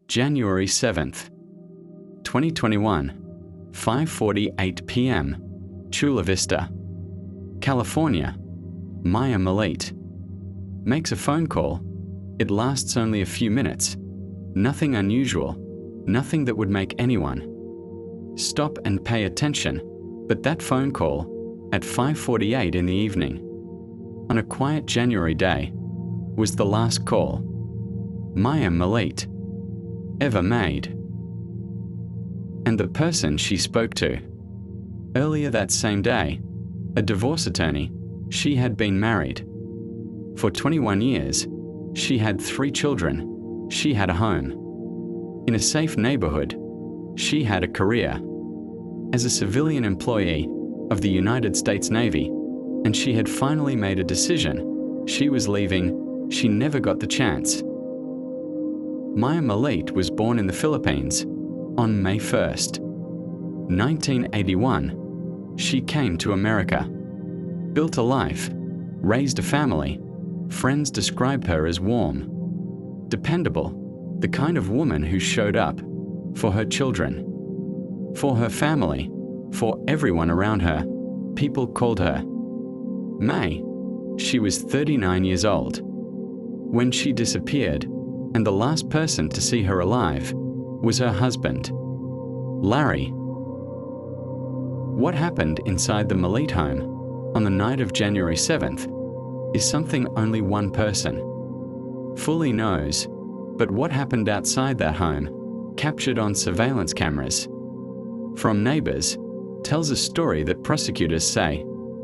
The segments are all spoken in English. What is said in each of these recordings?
January 7th, 2021, 5:48 p.m., Chula Vista, California. Maya Millete makes a phone call. It lasts only a few minutes. Nothing unusual, nothing that would make anyone stop and pay attention. But that phone call at 5:48 in the evening, on a quiet January day, was the last call Maya Millete ever made. And the person she spoke to. Earlier that same day, a divorce attorney. She had been married for 21 years. She had 3 children. She had a home in a safe neighborhood. She had a career as a civilian employee of the United States Navy, and she had finally made a decision. She was leaving. She never got the chance. Maya Millete was born in the Philippines on May 1st, 1981. She came to America, built a life, raised a family. Friends describe her as warm, dependable, the kind of woman who showed up for her children, for her family, for everyone around her. People called her May. She was 39 years old when she disappeared, and the last person to see her alive was her husband, Larry. What happened inside the Millete home on the night of January 7th is something only one person fully knows, but what happened outside that home, captured on surveillance cameras from neighbors, tells a story that prosecutors say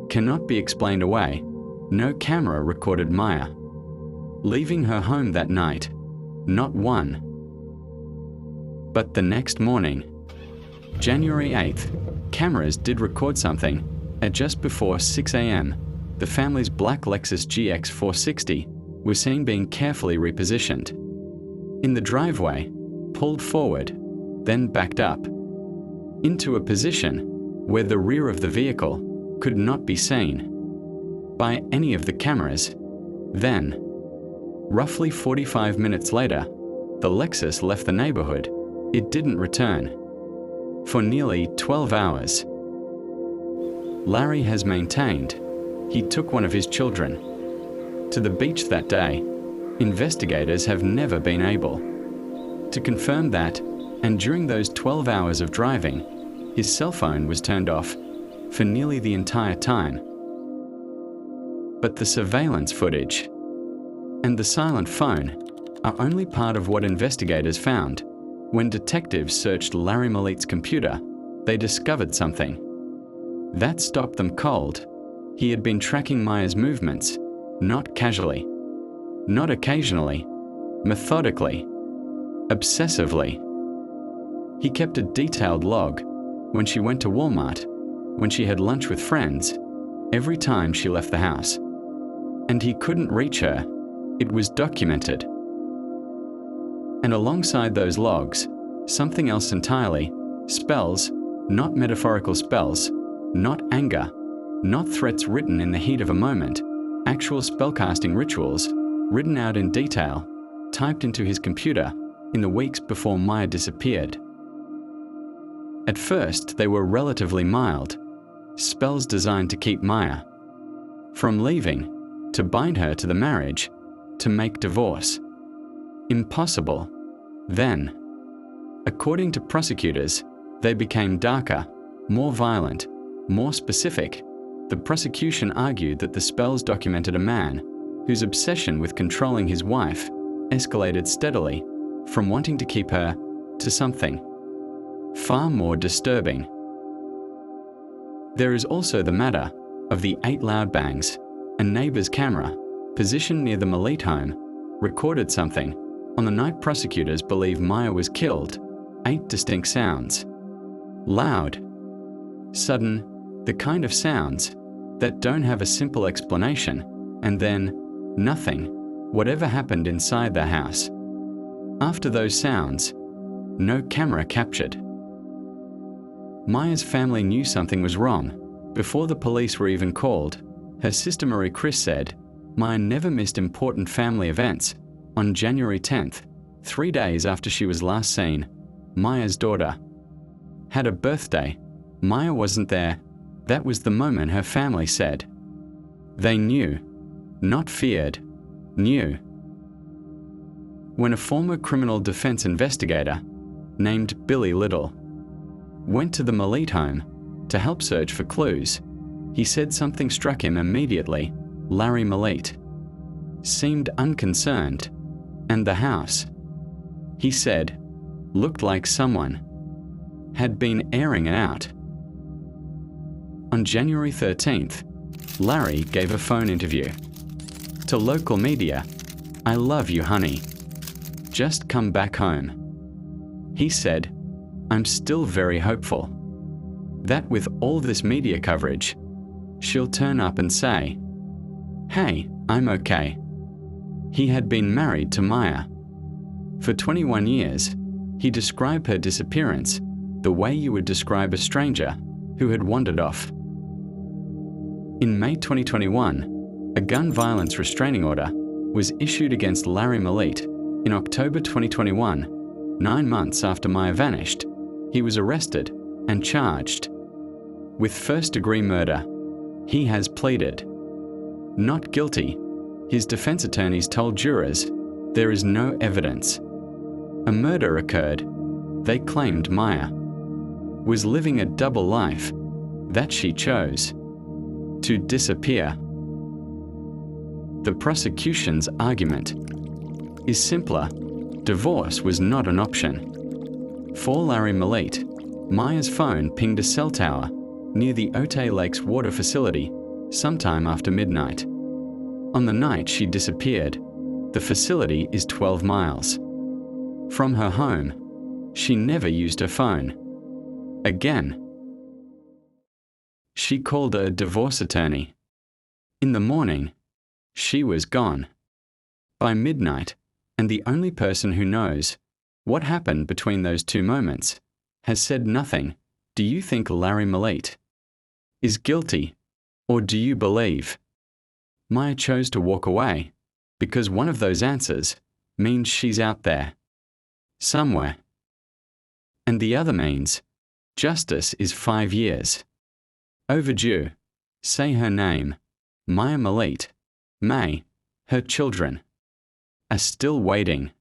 cannot be explained away. No camera recorded Maya leaving her home that night, not one. But the next morning, January 8th, cameras did record something. At just before 6 a.m., the family's black Lexus GX 460 was seen being carefully repositioned in the driveway, pulled forward, then backed up into a position where the rear of the vehicle could not be seen by any of the cameras. Then, roughly 45 minutes later, the Lexus left the neighborhood. It didn't return for nearly 12 hours. Larry has maintained he took one of his children to the beach that day. Investigators have never been able to confirm that, and during those 12 hours of driving, his cell phone was turned off for nearly the entire time. But the surveillance footage and the silent phone are only part of what investigators found. When detectives searched Larry Millete's computer, they discovered something that stopped them cold. He had been tracking Maya's movements, not casually, not occasionally, methodically, obsessively. He kept a detailed log when she went to Walmart, when she had lunch with friends, every time she left the house. And he couldn't reach her. It was documented. And alongside those logs, something else entirely, spells, not metaphorical spells, not anger, not threats written in the heat of a moment, actual spellcasting rituals, written out in detail, typed into his computer in the weeks before Maya disappeared. At first, they were relatively mild, spells designed to keep Maya from leaving, to bind her to the marriage, to make divorce impossible. Then, according to prosecutors, they became darker, more violent, more specific. The prosecution argued that the spells documented a man whose obsession with controlling his wife escalated steadily from wanting to keep her to something far more disturbing. There is also the matter of the 8 loud bangs. A neighbor's camera, positioned near the Millete home, recorded something. On the night prosecutors believe Maya was killed, 8 distinct sounds. Loud, sudden, the kind of sounds that don't have a simple explanation, and then nothing, whatever happened inside the house. After those sounds, no camera captured. Maya's family knew something was wrong before the police were even called. Her sister Marie Chris said, "Maya never missed important family events. On January 10th, 3 days after she was last seen, Maya's daughter had a birthday. Maya wasn't there. That was the moment her family said. They knew, not feared, knew. When a former criminal defense investigator named Billy Little went to the Millete home to help search for clues, he said something struck him immediately. Larry Millete seemed unconcerned, and the house, he said, looked like someone had been airing it out. On January 13th, Larry gave a phone interview to local media. "I love you, honey. Just come back home." He said, "I'm still very hopeful that with all this media coverage, she'll turn up and say, 'Hey, I'm okay.'" He had been married to Maya for 21 years. He described her disappearance the way you would describe a stranger who had wandered off. In May 2021, a gun violence restraining order was issued against Larry Millete. In October 2021, 9 months after Maya vanished, he was arrested and charged with first-degree murder. He has pleaded not guilty. His defense attorneys told jurors there is no evidence a murder occurred. They claimed Maya was living a double life, that she chose to disappear. The prosecution's argument is simpler. Divorce was not an option. For Larry Millete, Maya's phone pinged a cell tower near the Otay Lakes water facility sometime after midnight. On the night she disappeared, the facility is 12 miles from her home. She never used her phone again. She called a divorce attorney. In the morning, she was gone. By midnight, and the only person who knows what happened between those two moments has said nothing. Do you think Larry Millete is guilty, or do you believe Maya chose to walk away because one of those answers means she's out there somewhere, and the other means justice is 5 years overdue? Say her name. Maya Millete. May. Her children are still waiting.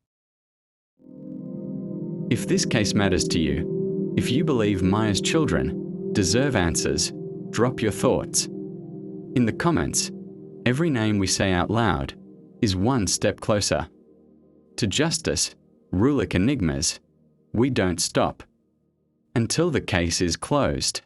If this case matters to you, if you believe Maya's children deserve answers, drop your thoughts in the comments. Every name we say out loud is one step closer to justice. Rulik Enigmas. We don't stop until the case is closed.